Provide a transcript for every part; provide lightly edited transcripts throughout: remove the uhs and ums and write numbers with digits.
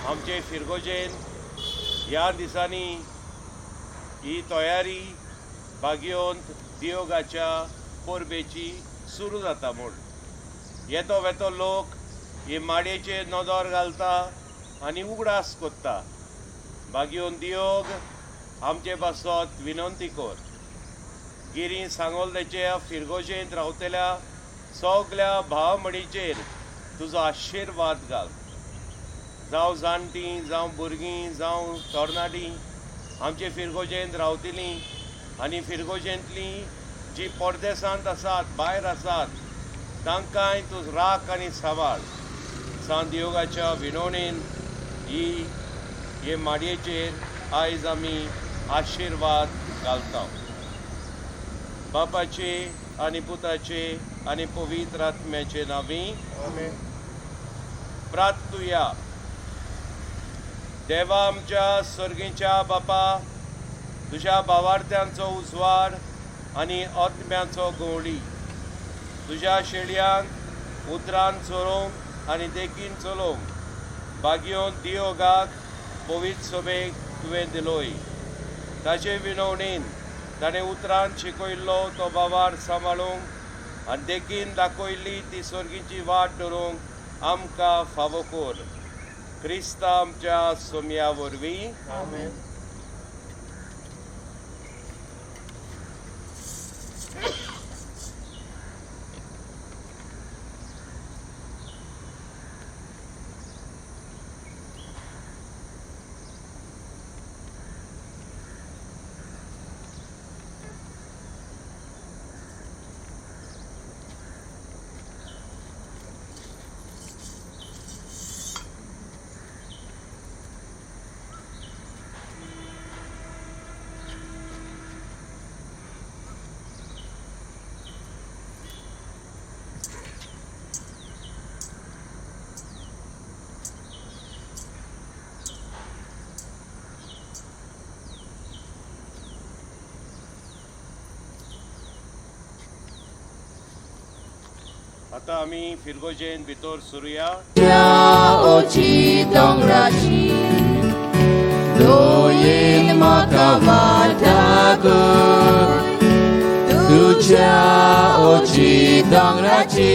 आमचे फिरगोजेन ह्या दिसांनी ही तयारी भागयोंत दियोगाच्या परबेची सुरू जाता म्हूण येतो वेतो लोक हे माडयेचेर नदर घालता आनी उगडास कोत्ता. भागयोन दियोग आमचे पासत विनंती कर. गिरी सांगोलदेच्या फिरगोजेंत रावतल्या सगल्या भाव मणीचेर तुजो आशिर्वाद घाल. जावं जाणटीं जावं भुरगीं जावं तरणाटीं आमचे फिरगोजेंत रावतलीं आनी फिरगोजेंतलीं जीं परदेसांत आसात भायर आसात तांकांय तूं राख आनी सांबाळ. सांत दियोगाच्या विनवणेन हे माडयेचेर आयज आमी आशिर्वाद घालता. बापाचे आनी पुताचे आनी पवित्र आत्म्याचे नांवी प्रार्थुया. देवा आमच्या सर्गीच्या बापा, तुज्या भावार्थ्यांचो उजवाड आनी आत्म्याचो गवळी तुज्या शेळयांक उतरान चलोवंक आनी देखीन चलोवंक भागयोन दियोगाक पवित्र सभेक तुवें दिलोय. ताचे विनवणेन ताणें उतरान शिकयल्लो तो भावार सांबाळूंक आनी देखीन दाखयल्ली ती सर्गीची वाट धरूंक आमकां फावो कर. क्रिस्ता आमच्या सोम्या वरवीं. आमेन. आतां आमी फिरगोजेन भितर सरुया. ओची दोंगराची दोयेन म्हाका वाटाकर तुज्या ओची दोंगराची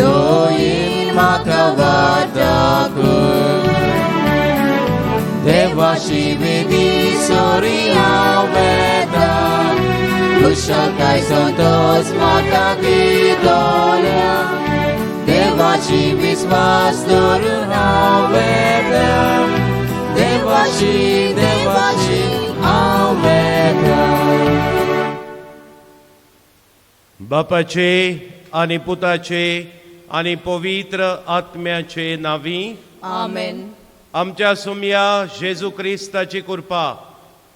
दोयेन म्हाका वाटाकर देवाची वेदी सोरी हांव वेता कुशलताय संतोष म्हाका दितोल्या देवाची विस्वास धरून हांव वेता देवाची हांव वेता. बापाचे आनी पुताचे आनी पवित्र आत्म्याचे नांवी. आमेन. आमच्या सोम्या जेजू क्रिस्ताची कृपा,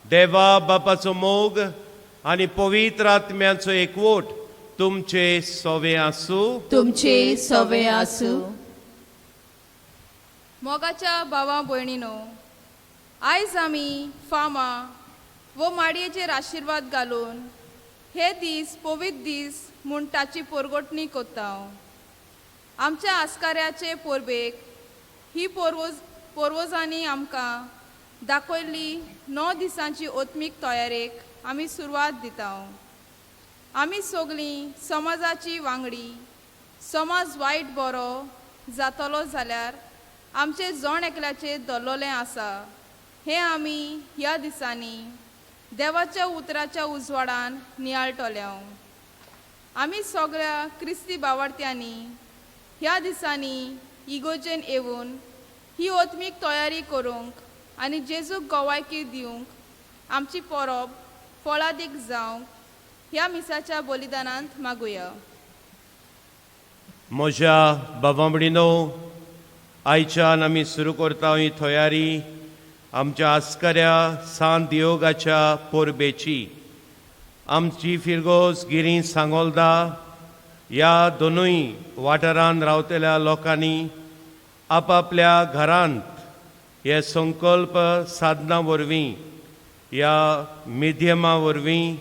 देवा बापाचो मोग आनी पवित्र आत्म्याचो एकवट तुमचे सोवे आसूं. तुमचे सोवे आसूं. मोगाच्या भावा भयणीनो, आयज आमी फामा वो माडयेचेर आशिर्वाद घालून हे दीस पवित्र दीस म्हूण ताची परगोटणी कोत्ता. आमच्या आस्काऱ्याचे परबेक ही पोर्वजांनी आमकां दाखयल्ली 9 दिसांची ओत्मीक तयारेक आमी सुरवात दिता. आमी सगळीं समाजाची वांगडी. समाज वायट बरो जातलो जाल्यार आमचे जण एकल्याचेर दल्लोलें आसा हें आमी ह्या दिसांनी देवाच्या उतराच्या उजवाडान नियाळटल्या. आमी सगळ्या क्रिस्ती भावार्थ्यांनी ह्या दिसांनी इगोजेन येवन ही ओत्मीक तयारी करूंक आनी जेजूक गोवायकी दिवंक आमची परब फळादीक जावंक ह्या मिसाच्या बलिदानांत मागुया. म्हज्या भावा भयणीनो, आयच्यान आमी सुरू करता ही तयारी आमच्या आस्कऱ्या सांत दियोगाच्या परबेची. आमची फिरगोस गिरी सांगोलदा ह्या दोनूय वाठारांत रावतल्या लोकांनी आपापल्या घरांत हे संकल्प साधना वरवीं ह्या मिध्यमा वरवीं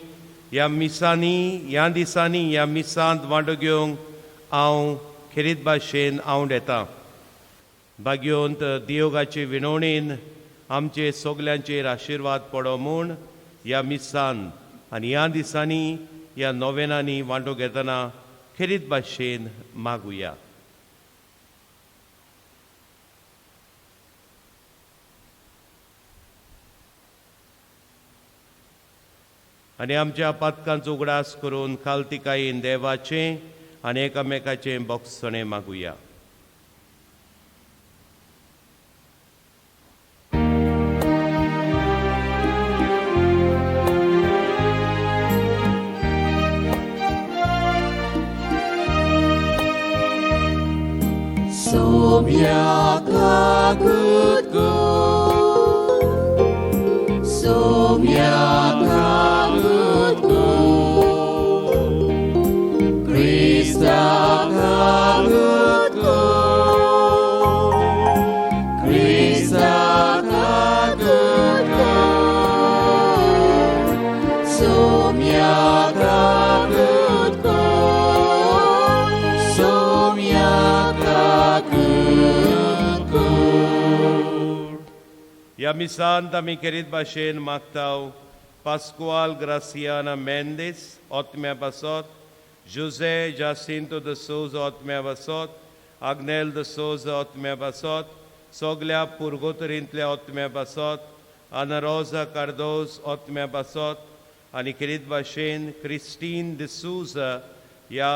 ह्या मिसांनी ह्या दिसांनी ह्या मिसांत वांटो घेवंक हांव खेरीत भाशेन येता. भाग्योंत दियोगाचे विणवणेन आमचे सगल्यांचेर आशिर्वाद पडो म्हूण ह्या मिसांत आनी ह्या दिसांनी ह्या नोवेनांनी वांटो घेतना खेरीत भाशेन मागुया. आनी आमच्या पातकांचो उगडास करून खालतिकायेन देवाचें आनी एकामेकाचें बोगसणें मागुया. ह्या मिसांत आमी खेरीत भाशेन मागताव पास्कुआल ग्रासियाना मेंदेस ओतम्या पासत, जोसे जासिंतो de Souza ओतम्या पासत, आग्नेल de Souza ओतम्या पासत, सगल्या पुर्गोतरींतल्या ओतम्या पासत, आना रोजा कार्दोस ओतम्या पासत आनी खेरीत भाशेन क्रिस्टीन de Souza ह्या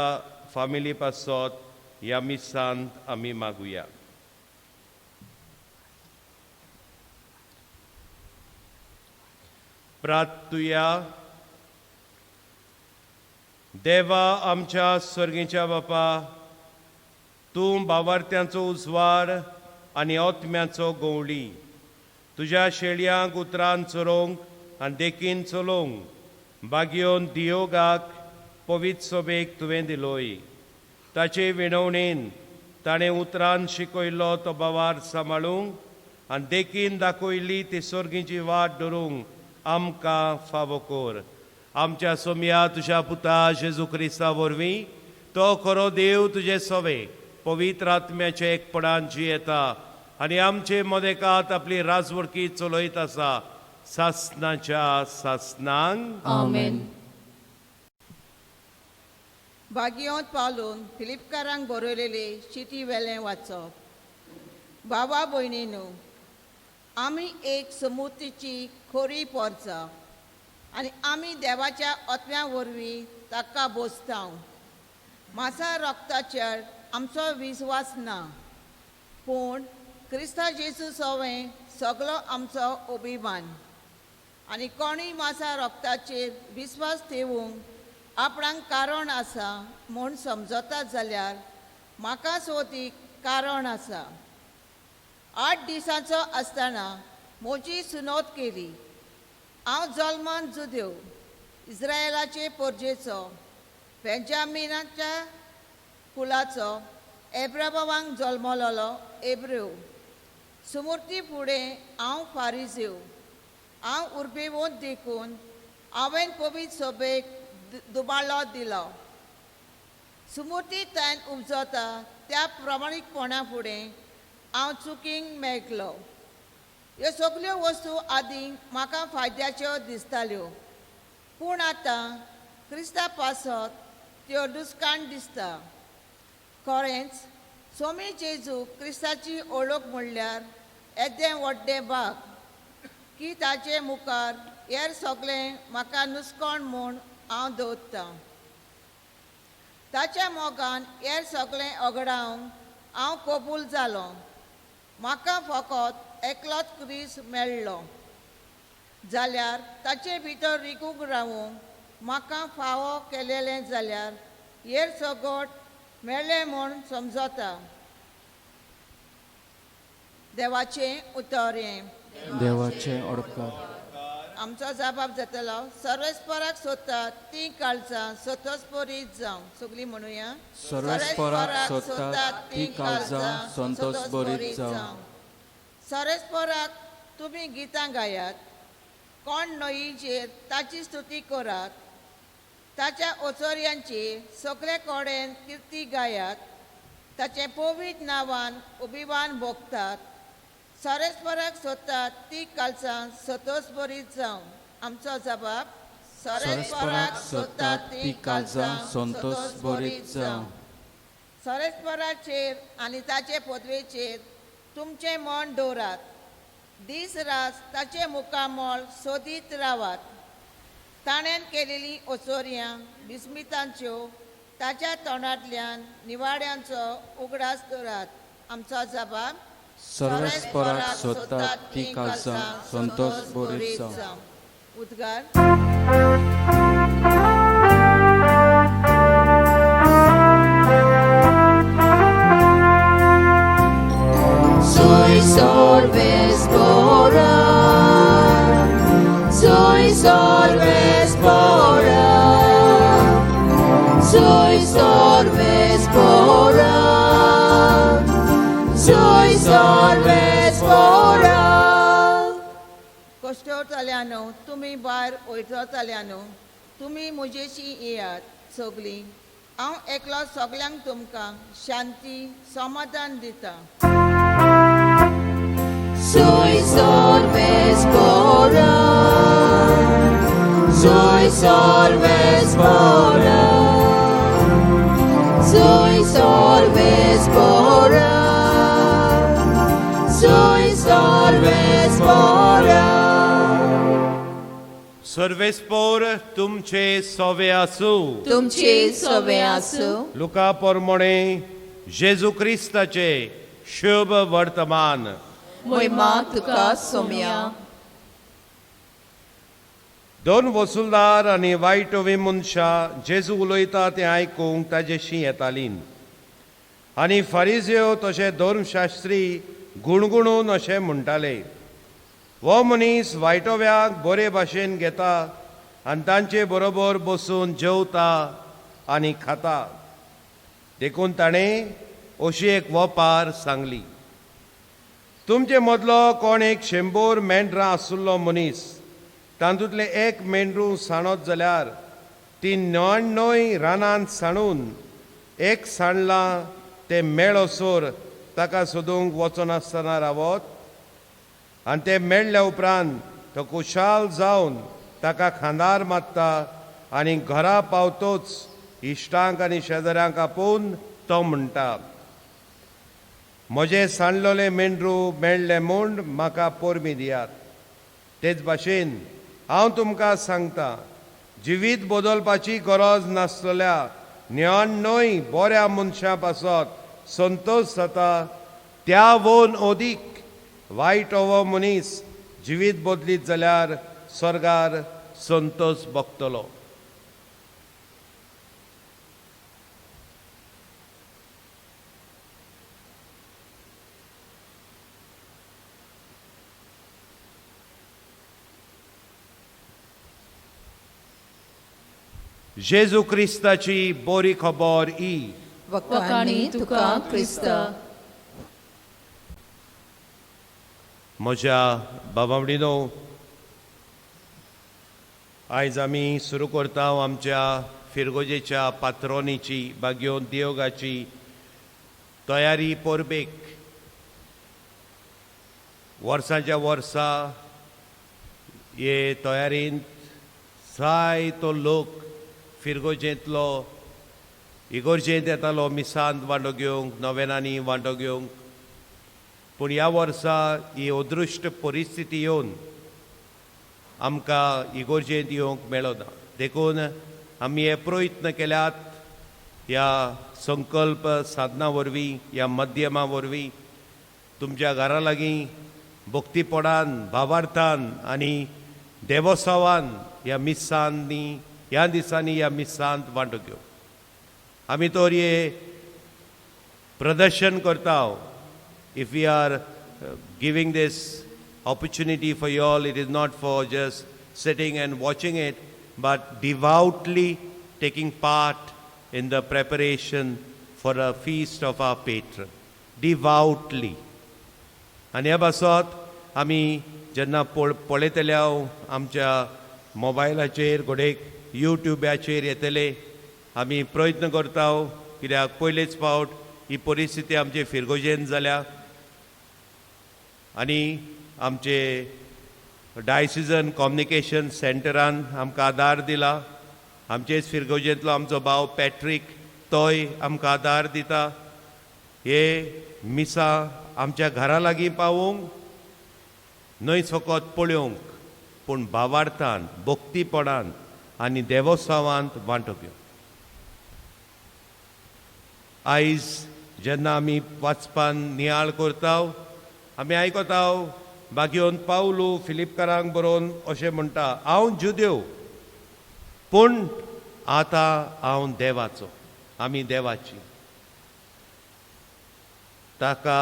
फामिली पासत ह्या मिसांत आमी मागुया. प्रार्थुया. देवा आमच्या स्वर्गीच्या बापा, तूं भावार्थ्यांचो उजवाड आनी ओतम्याचो गवळी तुज्या शेळयांक उतरान चलोवंक आनी देखीन चलोवंक भाग्योन दियोगाक पवित्र सभेक तुवें दिलोय. ताचे विणवणेन ताणें उतरान शिकयल्लो तो भावार सांबाळूंक आनी देखीन दाखयल्ली ती स्वर्गीची वाट धरूंक आमकां फावो कर. आमच्या सोम्या तुज्या पुता जेजू क्रिस्ता वरवीं तो खरो देव तुजे सवे पवित्र आत्म्याचे एकपणान जियेता आनी आमचे मदेकांत आपली राजवडकी चलयत आसा सासणाच्या सासणांक. आमेन. भाग्योंत पावलून फिलिपकारांक बरयलेले चिटी वेलें वाचप. बाबा भयणीनो, आमी एक समुतीची खोरी पोरचां आनी आमी देवाच्या ओतम्या वरवीं ताका बोसतांव. मासा रोगताचेर आमचो विस्वास ना, पूण क्रिस्ता जेजू सोवें सगलो आमचो अभिमान. आनी कोणूय मासा रोगताचेर विस्वास ठेवूंक आपणाक कारण आसा म्हूण समजता जाल्यार म्हाका सोतीक कारण आसा. 8 दिसांचो आसतना म्हजी सुनोत केली. हांव जल्मान जुदेव, इस्रायेलाचे पोरजेचो, बेंजामिनाच्या कुलाचो, एब्राबावांक जल्मलोलो एब्रेव. सुमूर्ती फुडें हांव फारिजेव. हांव उर्बेवोंत देखून हांवें पवित्र सभेक दुबाळो दिलो. सुमूर्ती तान उपजता त्या प्रामाणीकपणा फुडें हांव चुकींक मेळटलो. ह्यो सगल्यो वस्तू आदीं म्हाका फायद्याच्यो दिसताल्यो, पूण आतां क्रिस्ता पासत त्यो दुस्काण दिसता. खरेंच सोमी जेजू क्रिस्ताची ओळख म्हणल्यार येदें व्हडलें भाग, की ताचे मुखार हेर सगळें म्हाका नुस्कोण म्हूण हांव दवरतां. ताच्या मोगान हेर सगळें ओगडावंक हांव कबूल जालो. म्हाका फकत एकलोच क्रिस मेळ्ळो जाल्यार ताचे भितर रिगूंक रावूंक म्हाका फावो केलेलें जाल्यार हेर सगट मेळ्ळें म्हूण समजता. देवाचें उतोरें. देवाचें ओडकार. आमचो जबाब जातलो, सर्वेस्पराक सोदतात ती काळजां संतोषभरीत जावं. सगळीं म्हणुया, सर्वेस्पराक सोदतात ती काळजां संतोषभरीत जावं. सर्वेस्पराक तुमी गितां गायात, कोण न्हंयेचेर ताची स्तुती करात, ताच्या ओचोऱ्यांची सगळे कडेन किर्ती गायात, ताचे पवित्र नांवान अभिमान भोगतात सरस्पराक सोदतात ती कालसां सतोस बरी जावं आमचो जबाब सरस्पराक सोदतात ती काळजां संतोष बरीच जावं सरस्पराचेर आनी ताचे पदवेचेर तुमचें मन दवरात दीस रात ताचे मुखामोळ सोदीत रावात ताणें केलेली ओचोऱ्यां विस्मितांच्यो ताच्या तोंडांतल्यान निवाड्यांचो उगडास दवरात आमचो जबाब सर्वेस्पराक सोदतात ती काळजां संतोष बरीच जावं उद्गार Soy sorbes bora, soy sorbes bora, soy sorbes bora, soy sorbes bora. कश्टवताल्यानो तुमी भायर वयतल्यानो तुमी म्हजेशी येयात सगलीं हांव एकलो सगल्यांक तुमकां शांती समाधान दिता Soy sorbes bora, soy sorbes bora, soy sorbes bora, soy sorbes bora. सर्वेस्पोर तुमचे सोवे आसूं तुमचे सवे आसूं लुका पोरमोणे जेजू क्रिस्ताचे शुभ वर्तमान मोहिमा तुका सोम्या दोन वसुलदार आनी वायटवी मनशां जेजू उलयता तें आयकूंक ताजेशी येतालीं आनी फारिजियो तशे धर्मशास्त्री गुणगुणून अशें म्हणटाले हो मनीस वायटव्याक बरे भाशेन घेता आनी तांचे बरोबर बसून जेवता आनी खाता देखून ताणें अशी एक वपार सांगली तुमचे मदलो कोण एक 100 मेंढरां आसुल्लो मनीस तातूंतले एक मेंढरूं साणत जाल्यार ती 99 रानांत साणून एक साणलां ते मेळसोर ताका सोदूंक वचनासतना रावत आनी ते मेळ्ळ्या उपरांत तो खुशाल जावन ताका खांदार मारता आनी घरा पावतोच इश्टांक आनी शेजाऱ्यांक आपोवन तो म्हणटा म्हजें सांडलोलें मेंढरूं मेळ्ळें म्हूण म्हाका पोरमी दियात तेच भाशेन हांव तुमकां सांगता जिवीत बदलपाची गरज नासलेल्या 99 बऱ्या मनशां पासत संतोश जाता त्या वोन अदीक वायट हो मनीस जिवीत बदलीत जाल्यार स्वर्गार संतोष भोगतलो जेजू क्रिस्ताची बरी खबर ही वकाणी तुका क्रिस्त म्हज्या बाबावडीनो आयज आमी सुरू करता आमच्या फिरगोजेच्या पात्रोनीची बाग्योन दियोगाची तयारी परबेक वर्सांच्या वर्सा हे तयारींत जायतो लोक फिरगोजेंतलो इगोर्जेंत येतालो मिसांत वांटो घेवंक नोवेनांनी वांटो घेवंक पूण ह्या वर्सा ही अदृश्ट परिस्थिती येवन आमकां इगोर्जेंत येवंक मेळना देखून आमी हे प्रयत्न केल्यात ह्या संकल्प साधना वरवीं ह्या माध्यमा वरवीं तुमच्या घरा लागीं भक्तीपणान भावार्थान आनी देवोत्सवान ह्या मिसांनी ह्या दिसांनी ह्या मिसांत वांटो घेवंक आमी तर हे प्रदर्शन करता if we are giving this opportunity for you all, it is not for just sitting and watching it, but devoutly taking part in the preparation for a feast of our patron. Devoutly. आनी ह्या बसत आमी जेन्ना पळयतले आमच्या मोबायलाचेर घोडेक युट्यूबाचेर येतले आमी प्रयत्न करता कित्याक पयलेच फावट ही परिस्थिती आमचे फिरगोजेन जाल्या आनी आमचे डायसिजन कम्युनिकेशन सेंटरान आमकां आदार दिला. आमचेच फिरगोजेंतलो आमचो भाव पॅट्रीक तोय आमकां आदार दिता. हे मिसा आमच्या घरा लागीं पावोवंक न्हय फकत पळोवंक पूण भावार्थान भक्तीपणान आनी देवोत्सवांत वांटो घेवंक. आयज जेन्ना आमी वाचपान नियाळ करता आमी आयकता बागयोन पावलू फिलिपकारांक बरोवन अशें म्हणटा, हांव जुदेव पूण आतां हांव देवाचो. आमी देवाची. ताका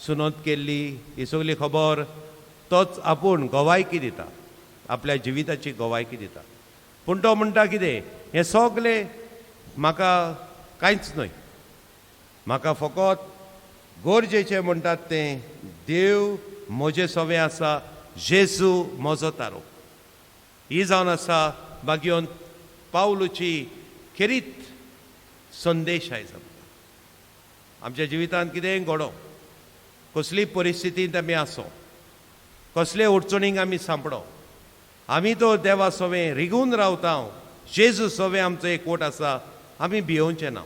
सुनोद केल्ली ही सगळी खबर तोच आपूण गोवायकी दिता, आपल्या जिविताची गोवायकी दिता. पूण तो म्हणटा कितें, हें सगलें म्हाका कांयच न्हय, म्हाका फकत गरजेचें म्हणटात तें देव म्हजें सवें आसा, जेजू म्हजो तारो. ही जावन आसा बागयोन पावलूची खेरीत संदेश आयज आमच्या जिवितांत कितेंय घडो, कसलीय परिस्थितींत आमी आसो, कसले अडचणींक आमी सांपडो, आमी तो देवा सवें रिगून रावता. जेजू सवें आमचो एकवट आसा. आमी भियोवचें ना,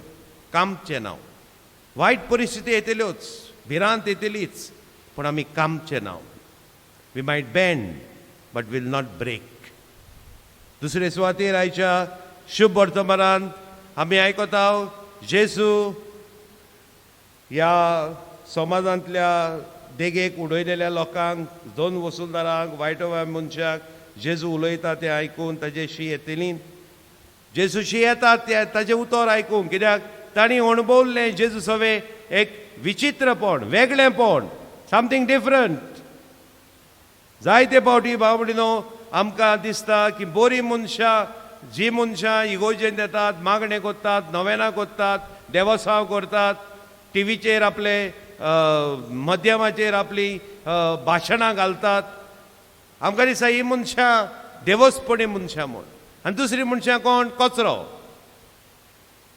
कामचें ना. वायट परिस्थिती येतल्योच, भिरांत येतलीच, पूण आमी कामचें ना. We might bend but will not break. दुसरे सुवातेर आयच्या शुभ वर्तमानांत आमी आयकता जेजू ह्या समाजांतल्या देगेक उडयलेल्या लोकांक, दोन वसूलदारांक, वायट मनशाक जेजू उलयता तें आयकून ताजे शी येतली. जेजू शी येता ताजें उतर आयकूंक, कित्याक तांणी अणभवल्लें जेजू सवें एक विचित्रपण, वेगळेपण, समथींग डिफरंट. जायते फावटी भाव भयणीनो आमकां दिसता की बरीं मनशां, जीं मनशां इगोजेन येतात, मागणें करतात, नवेनां करतात, देवोत्सव करतात, टीव्हीचेर आपले माध्यमाचेर आपली भाशणां घालतात, आमकां दिसता ही मनशां देवस्पणी मनशां म्हूण. आनी दुसरीं मनशां कोण, कचरो,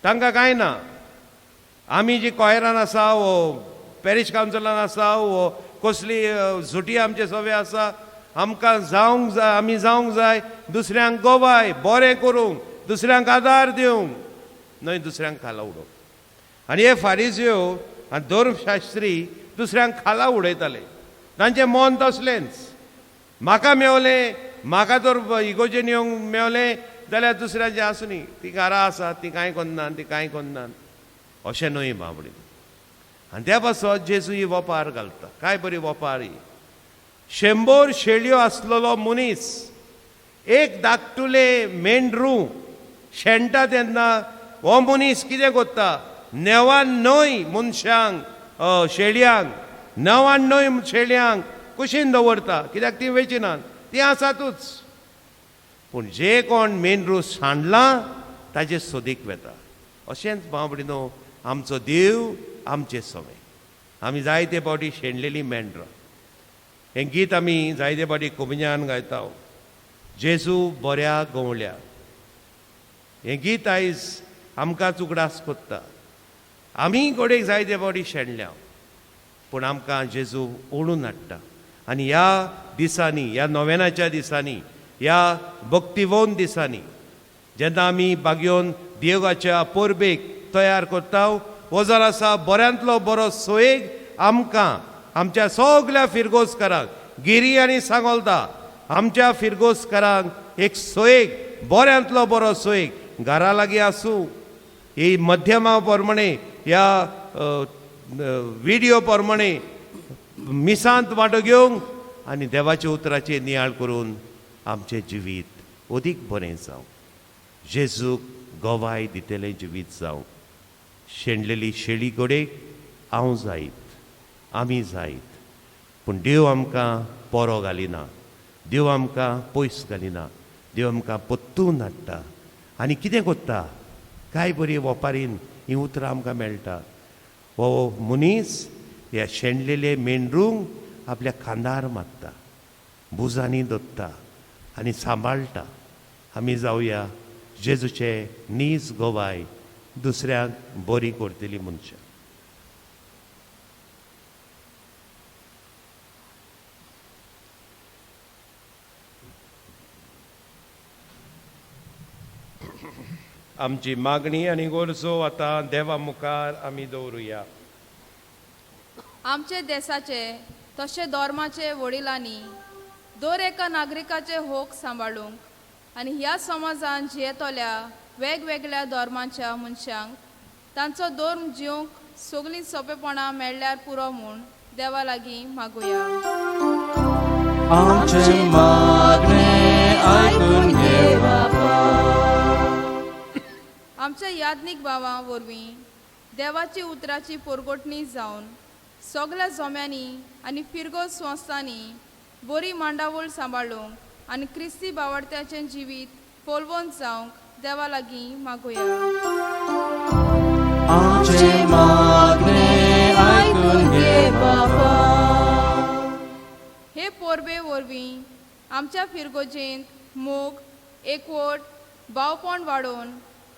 तांकां कांय ना. आमी जी कॉयरान आसा वो पॅरीश कावन्सिलान आसा वो कसली झुटी आमचे सवें आसा, आमकां जावंक जाय, आमी जावंक जाय दुसऱ्यांक गोवाय बरें करूंक, दुसऱ्यांक आदार दिवंक, न्हय दुसऱ्यांक खाला उडोवंक. आनी हे फारिझ्यो आनी धर्मशास्त्री दुसऱ्यांक खाला उडयताले. तांचें मन तसलेंच. म्हाका मेवलें, म्हाका जर इगोजेन येवंक मेवलें जाल्यार दुसऱ्याचें आसूं न्ही, ती घरा आसात, ती कांय करनात, ती कांय करनात, अशें न्हय बाबडी. आनी त्या पासत जेजू ही वपार घालता. काय बरी वपार ही. 100 शेळयो आसलेलो मनीस एक धाकटुलें मेंढरूं शेणटा तेन्ना हो मनीस कितें करता, 99 मनशांक, शेळयांक, 99 शेळयांक कुशीन दवरता, कित्याक ती वेचिनात, ती आसातूच. पूण जे कोण मेंढरूं सांडलां ताजे सोदीक वेता. अशेंच बाबडीनो आमचो देव आमचे सवें. आमी जायते फावटी शेणलेलीं मेंढरां. हें गीत आमी जायते फावटी कोमिन्यान गायता, जेजू बऱ्या गवळ्या. हें गीत आयज आमकांच उगडास कोत्ता. आमी गोडेक जायते फावटी शेणल्या, पूण आमकां जेजू ओडून हाडटा. आनी ह्या दिसांनी, ह्या नोवेनाच्या दिसांनी, ह्या भक्तिवोन दिसांनी जेन्ना आमी बागयोन देवाच्या परबेक तयार करता, हो जर आसा बऱ्यांतलो बरो सोयेग आमकां, आमच्या सगल्या फिरगोसकारांक, गिरी आनी सांगोलदा आमच्या फिरगोसकारांक एक सोयेग, बऱ्यांतलो बरो सोयेग घरा लागीं आसूं. ही मध्यमा प्रमाणे, ह्या व्हिडिओ प्रमाणे मिसांत वांटो घेवंक आनी देवाच्या उतराचेर नियाळ करून आमचें जिवीत अदीक बरें जावं. जेजूक गोवाय दितलें जिवीत जावं. शेणलेली शेळी गोडेक हांव जायत, आमी जायत, पूण देव आमकां पोरो घालिना, देव आमकां पयस घालिना, देव आमकां पोत्तून हाडटा. आनी कितें कोत्ता, काय बरी वपारीन ही उतरां आमकां मेळटा. हो मनीस ह्या शेणलेले मेंढरूंक आपल्या खांदार मारता, भुजांनी दत्ता आनी सांबाळटा. आमी जावया जेजूचे नीज गोवाय दुसऱ्यांक बरी करतली मनशां. आमची मागणी आनी गरजो आतां देवा मुखार आमी दवरुया. आमचे देशाचे तशें धर्माचे वडिलांनी दर एका नागरिकाचे होक सांबाळूंक आनी ह्या समाजान जियेतल्या वेगवेगळ्या धर्मांच्या मनशांक तांचो धर्म जिवंक सगळीं सोंपेपणां मेळ्ळ्यार पुरो म्हूण देवा लागीं मागुया. आमचे मागणे आयकून घे बापा. आमच्या याज्ञिक भावां वरवीं देवाची उतराची परगोटणी जावन सगळ्या जोम्यांनी आनी फिरगो संस्थांनी बरी मांडावळ सांबाळूंक आनी क्रिस्ती बावडत्याचें जिवीत फोलवोन जावंक देवा लागीं मागुया. आमचे मागणे आयकून घे बापा. हे पोरबे वरवीं आमच्या फिरगोजेंत मोग एकवट भावपण वाडोवन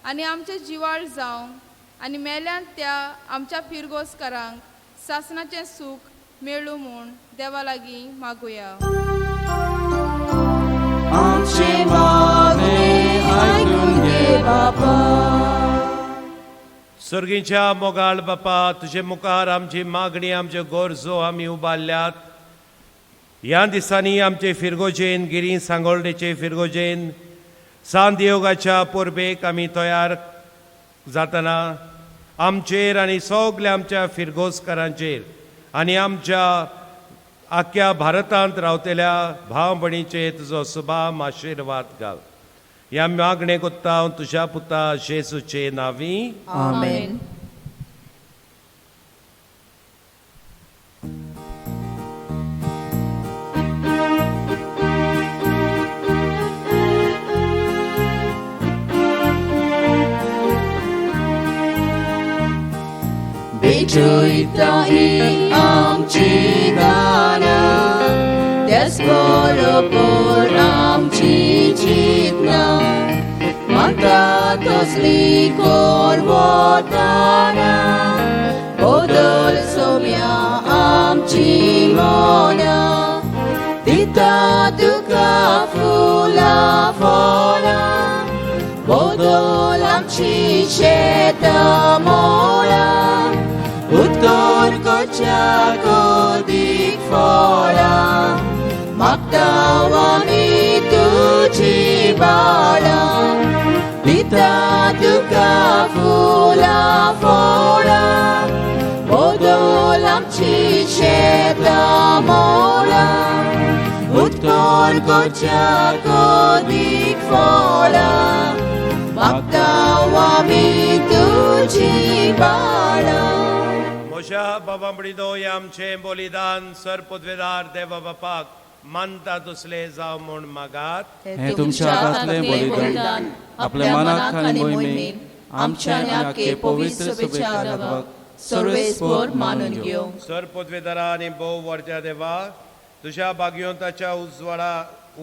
आनी आमचे जिवाळ जावंक आनी मेल्यांत त्या आमच्या फिरगोसकारांक सासणाचें सूख मेळूं म्हूण देवा लागीं मागुया. आमचे मागणे आयकून घे बापा. सर्गीच्या मोगाळ बापा, तुजे मुखार आमची मागणी आमच्यो गरजो आमी उबारल्यात. ह्या दिसांनी आमचे फिरगोजेन गिरी सांगोळडेचे फिरगोजेन सांत योगाच्या परबेक आमी तयार जातना आमचेर आनी सगल्या आमच्या फिरगोसकारांचेर आनी आमच्या आख्या भारतांत रावतल्या भाव भयणीचेर तुजो सुभाम आशिर्वाद घाल. ह्या मागणे कोत्ता हांव तुज्या पुता जेजूचे नांवी. आमेन. Betuita i amci dana, desborobor amci citna, mantatos licor votana, podol somia amci mona, tita duca fula fona, podol amci ceta mona, Uttor kocsa kodik fala, magtawa mi tuci bala, Pita duka fula fola, bodolam ciceta mola, Uttor kocsa kodik fala, magtawa mi tuci bala. मोशा बाबा बडिदो हे आमचें बलिदान sir पदवेदार देवा बापाक मानता दुसले जावं म्हूण मागात. हे तुमच्या हातांतलें बलिदान आपल्या मनाक आनी मोहिमेन आमच्या आनी आख्खे पवित्र सभेच्या आदाराक सर्वेस्पर मानून घेवं. सर पदवेदारा आनी भोव वर्त्या देवा, तुज्या भाग्योताच्या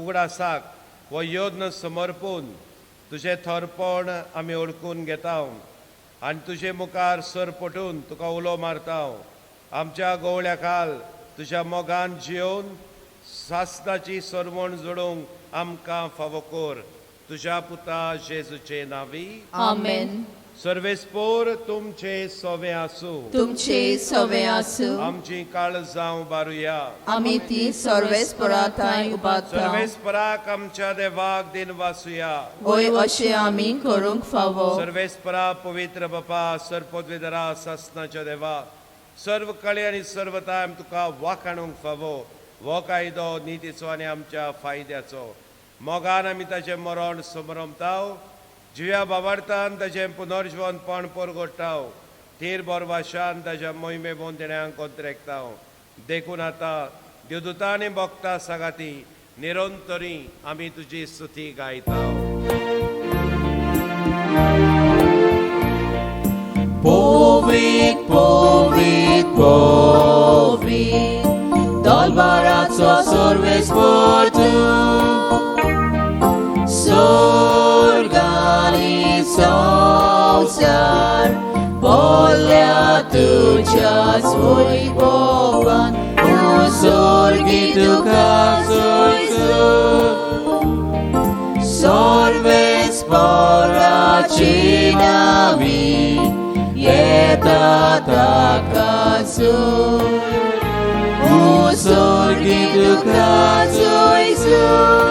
उगडासाक हो योद्न समर्पून तुजें थोरपण आमी ओळखून घेता आनी तुजे मुखार सर पटून तुका उलो मारता. आमच्या गवळ्या खाल तुज्या मोगान जियोवन सासणाची सरवण जोडूंक आमकां फावो कर. तुज्या पुता जेजूचे नांवी. आमेन. सर्वेस्पोर तुमचे सोवे आसूं. तुमचे सवे आसूं. आमची काळजां उबारुया. आमी ती सर्वेस्पराताय उबारता. सर्वेस्पराक आमच्या देवाक दिन वासुया. होय अशें आमी करूंक फावो. सर्वेस्परा पवित्र बापा, सरपदवेदरा सासणाच्या देवा, सर्व कळे आनी सर्व टायम तुका वाखाणूंक फावो. हो कायदो नितीचो आनी आमच्या फायद्याचो. मोगान आमी ताचें मरण समरमताव. जिव्या बाबार्थान ताचें पुनर्जीवनपण परगोडटाव. थीर बोरवाशान ताच्या मोहिमे बोंदेण्यांक कोंत्रेकताव. देखून आतां देवदूतां आनी भक्तां सांगाती निरंतरी आमी तुजी स्तुती गायताव. Povit, povit, povit, Dolbaraco sorvespor tu, Sorgali sausar, Polja tuja svoj povan, U sorgi tuka svoj sur, Sorvespora nyawi yeta takasun usurgi tuka soisun.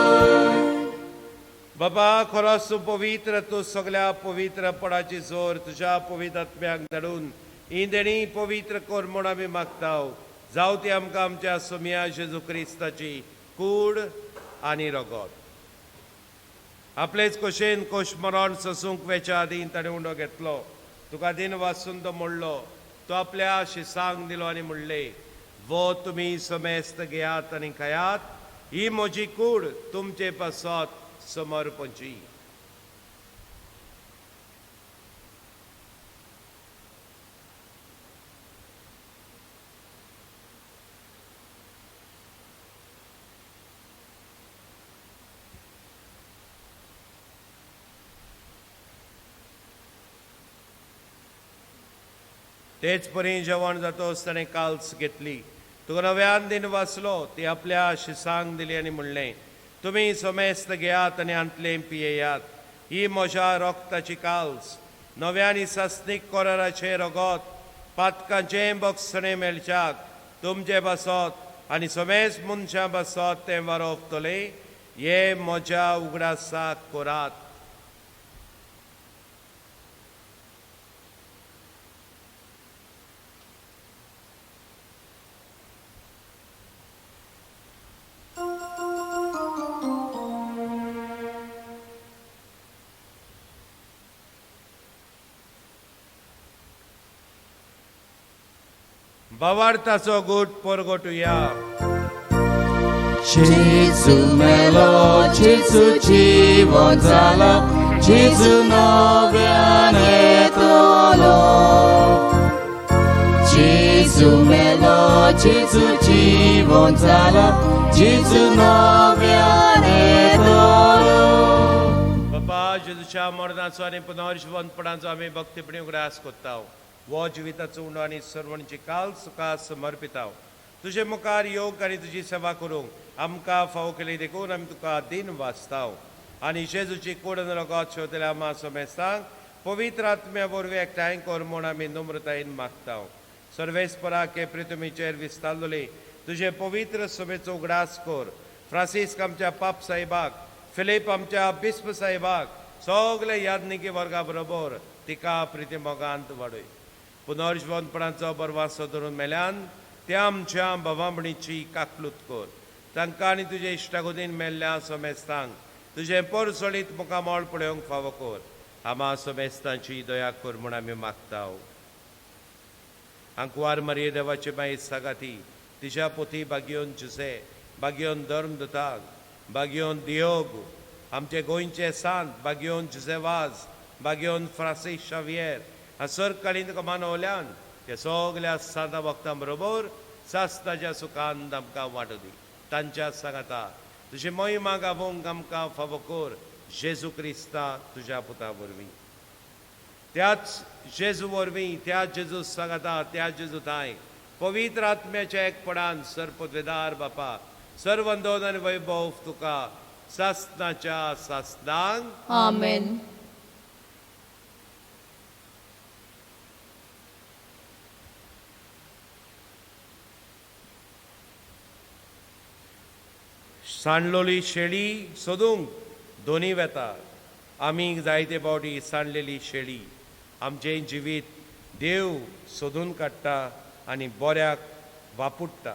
बाबा खरोच तूं पवित्र, तूं सगळ्या पवित्रपणाची जोर तुझ्या पवित्र आत्म्याक धाडून ही देणी पवित्र कर म्हूण आमी मागताव. जावं ती आमकां आमच्या सोम्या जेजू क्रिस्ताची कूड आनी रगत. आपलेच कशेन कोशमरण ससूंक वेच्या आदीं ताणें उंडो घेतलो, तुका दिन वाचून तो मोडलो, तो आपल्या शिसांक दिलो आनी म्हणले, वो तुमी समेस्त घेयात आनी खायात, ही म्हजी कूड तुमचे पासत समर्पणची. तेच परी जेवण जातोच ताणें काल्स घेतली, तुका नव्यान दिन वाचलो, ती आपल्या शिसांक दिली आनी म्हणलें, तुमी समेस्त घेयात आनी हांतलें पियेयात, ही म्हज्या रोगताची काल्स, नव्यानी सासणीक कराराचें रगत, पातकांचें बक्षणें मेळच्याक तुमचे बसत आनी समेस्त मनशां बसत तें वारोवतले, हे म्हज्या उगडासाक करात. बावार्थाचो गूट परगटुया. Jezu melo, Jezu dziwon zala, Jezu nowian etolo. Jezu melo, Jezu dziwon zala, Jezu nowian etolo. बाबा जेजूच्या मरणाचो आनी पुनर्जीवनपणाचो आमी भक्तीपणी उगडास कोत्ताव. वो जिविताचो उंडो आनी सर्वणची काल सुखा समर्पिताव. तुजे मुखार योग आनी तुजी सेवा करूंक आमकां फावो केली देखून आमी तुका दिन वाचताव. आनी जेजूची कूड रगत शेवतल्या आमा समेस्तांक पवित्र आत्म्या वरवीं एकठांय कर म्हूण आमी नम्रतायेन मागताव. सर्वेस्परा के प्रितुमीचेर विस्तारलोली तुजे पवित्र सभेचो उगडास कर. फ्रांसीस आमच्या पाप साहेबाक, फिलीप आमच्या बिस्प साहेबाक, सगळे यादनिकी वर्गा बरोबर तिका प्रिती मोगांत वाडय. पुनर्जीवनपणाचो बरवासो धरून मेल्यान त्या आमच्या भवामणीची काकलूत कर. तांकां आनी तुजे इश्टागोदीन मेल्ल्या समेस्तांक तुजें परसळीत मुखामोळ पळोवंक फावो कर. आमा समेस्तांची दया कर म्हूण आमी मागताव. आंकवार मारये देवाची माई सागाती, तिच्या पोती बागियोन जुसे, बागियोन धर्मदताक, बागियोन दियोग, आमचे गोंयचे सांत बागियोन जुसेवाज, बागियोन फ्रांसीस शावियर, हसर काळीन तुका मानवल्यान त्या सगळ्या सादा भक्तां बरोबर सास्ताच्या सुखांत आमकां वांटो दी. तांच्या सांगाता तुजी महिमा गावोवंक आमकां फावो कर. जेजू क्रिस्ता तुज्या पुता वरवीं, त्याच जेजू वरवीं, त्या जेजू सांगाता, त्या जेजू ताय पवित्र आत्म्याच्या एकपणान सरपदवेदार बापा सर्वंदोन आनी वैभव तुका सासनाच्या सासनांक आमेन. सांडलोली शेळी सोदूंक दोनी वेता. आमी जायते फावटी सांडलेली शेळी आमचें जिवीत देव सोदून काडटा आनी बऱ्याक वापुट्टा.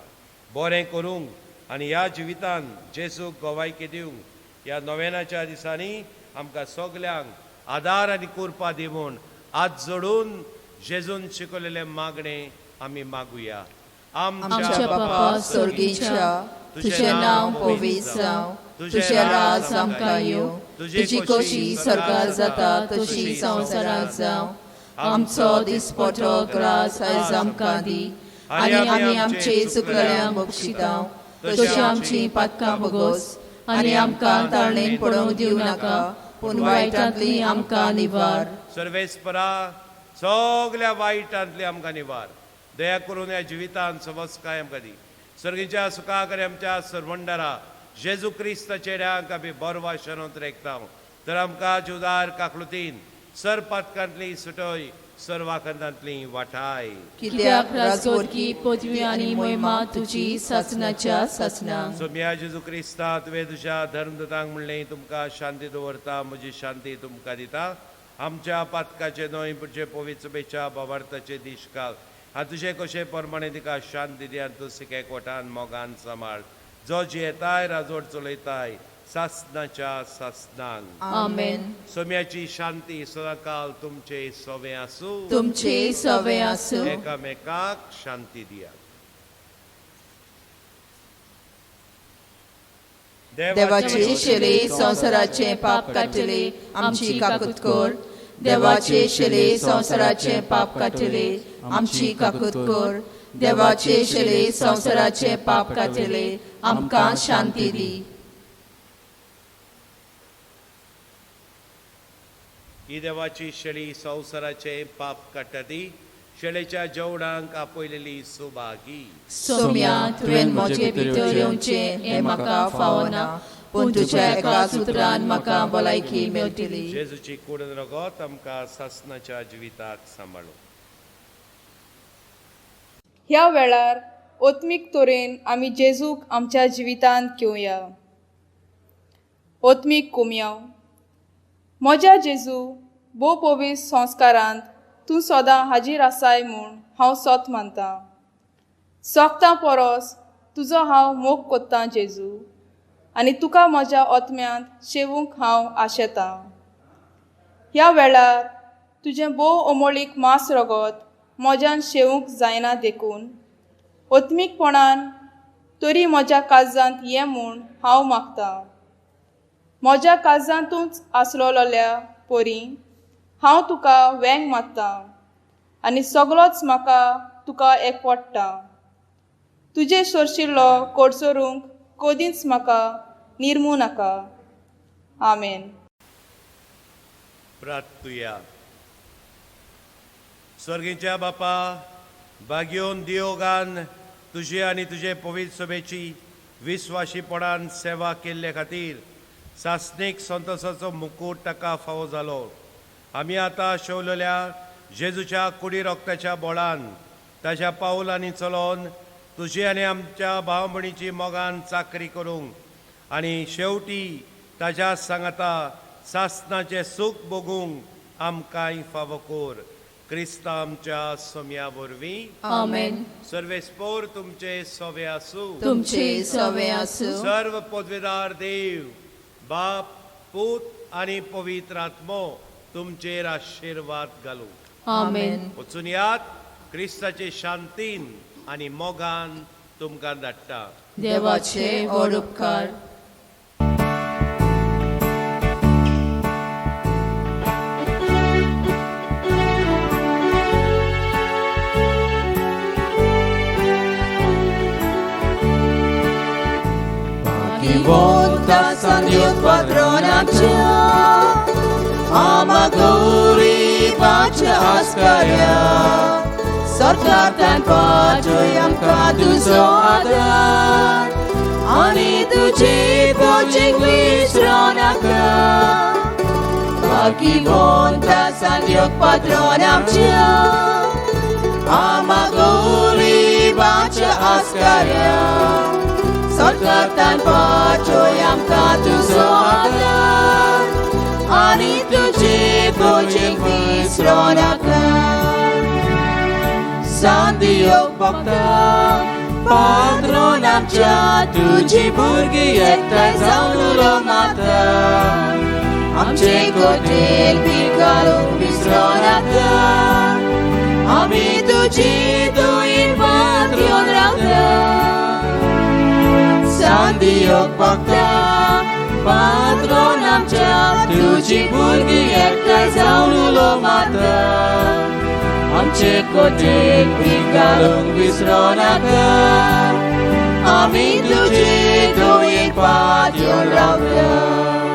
बरें करूंक आनी ह्या जिवितान जेजूक गोवायकी दिवंक ह्या नोवेनाच्या दिसांनी आमकां सगल्यांक आदार आनी कुरपा दिवून हात जोडून जेजून शिकयलेले मागणे आमी मागुया. आमच्या बापा स्वर्गीच्या, तुझे नाव पवित्र जावं, तुझे राज आमकां येवं, तुजी कशी स्वर्गार जाता तशी संवसारांत जावं. आमचो दिसपटो ग्रास आयज आमकां दी, आनी आमी आमचे चुकलेल्यांक बक्षितांव, तशी आमची पातकां भोगोस, आनी आमकां ताळणेन पडोवंक दिवं नाका, पूण वायटांतली आमकां निवार. सर्वेस्परा सगळ्या वायटांतली आमकां निवार. दया करून ह्या जिवितान समजकाय आमकां दी. सर्गीच्या सुखाक आनी आमच्या सर्वंडरा जेजू क्रिस्त चेड्यांक आमी बरो वाशनोत रेखताव. तर आमकां जुदार काकलुतीन सर पातकांतली सुटय सर वाखंदांतली वाटाय कित्याक राजगोरकी पदवी आनी मोहिमा तुजी ससनाच्या ससना सोम्या जेजू क्रिस्ता तुवें तुज्या धर्मदूतांक म्हणलें तुमकां शांती दवरता म्हजी शांती तुमकां दिता आमच्या पातकाचे न्हय पुढचे पवित्र सभेच्या भावार्थाचे दिश्काल आनी तुजे कशे प्रमाणे तिका शांती दी आनी तूं सिकेकोटान मोगान सांबाळ जो जियेताय राजवट चलयताय सासनाच्या सासनांक आमेन सोम्याची शांती सदांकाल तुमचे सोवे आसूं तुमचे सवे आसूं एकामेकाक शांती दिया देवाचे शिले संसाराचे पाप काटले आमची काकूत कोर देवाचे शिले संसाराचे पाप काटले आमची काकूत कोर देवाचे शिले संसाराचे पाप काटले आमकां शांती दी ही देवाची शेळी संवसाराचे पाप काटती शेळेच्या जेवणाक आपयलेली सुभागी सोम्या तुवें म्हजे भितर येवचें हें म्हाका फावना पूण तुज्या एका सुत्रान म्हाका भलायकी मेळटली जेजूची कूडन रगत आमकां सासनाच्या जिविताक सांबाळूं ह्या वेळार ओत्मीक तोरेन आमी जेजूक आमच्या जिवितांत घेवया ओत्मीक कुमयाव म्हज्या जेजू भोव पवित्र संस्कारांत तूं सदां हाजीर आसाय म्हूण हांव सोत मानतां सोगतां परस तुजो हांव मोग कोत्तां जेजू आनी तुका म्हज्या ओतम्यांत शेवूंक हांव आशेतां ह्या वेळार तुजें भोव अमोळीक मांस रगत म्हज्यान शेवूंक जायना देखून ओत्मीकपणान तरी म्हज्या काळजांत ये म्हूण हांव मागतां म्हज्या काळजांतूच आसलोल्या परी हांव तुका वेंग मागतां आनी सगळोच म्हाका तुका एकवटटा तुजे सोरशिल्लो कोडसोरूंक कदींच म्हाका निर्मू नाका आमेन प्रार्थुया स्वर्गीच्या बापा भाग्योन दियोगान तुजे आनी तुजे पवित्र सभेची विस्वाशीपणान सेवा केल्ले खातीर सासणीक संतोशाचो मुकूट ताका फावो जालो आमी आतां शेवलेल्या जेजूच्या कुडी रोगताच्या बोळान ताच्या पावलांनी चलोवन तुजी आनी आमच्या भाव भयणीची मोगान चाकरी करूंक आनी शेवटी ताच्या सांगाता सासनाचें सूख भोगूंक आमकांय फावो कोर क्रिस्ता आमच्या सोम्या वरवीं आमेन सर्वेस्पोर तुमचे सोवे आसूं तुमचे सवे आसूं सर्व पदवेदार देव बाप पूत आनी पवित्र आत्मो तुमचेर आशीर्वाद घालूं आमेन वचून यात क्रिस्ताचे शांतीन आनी मोगान तुमकां धाडटा देवाचे व्हड उपकार Volta San Dios patronaccia Amaguri bacia askaria Sorkatan pacuyam kadu soadar Ani tuji pocing visronaka Bagi volta San Dios patronaccia Amaguri bacia askaria Sorkatan pacuyam katu soadar Ani tuji pocing visronaka Sandiok bhakta patron आमच्या तुझी भुरगी एकठांय जावन उलो माता आमचे गोठेर बी घालूंक विसरोनाका आमी तुजी दोयीन मात घेवन रावता सांदियोक बघता पात्रोन आमच्या तुझी भुरगी एकठांय जावन उलो माता आमचे कोठेर बी घालूंक विसरोनाका आमी तुजी दोयीन पात घेवन रावता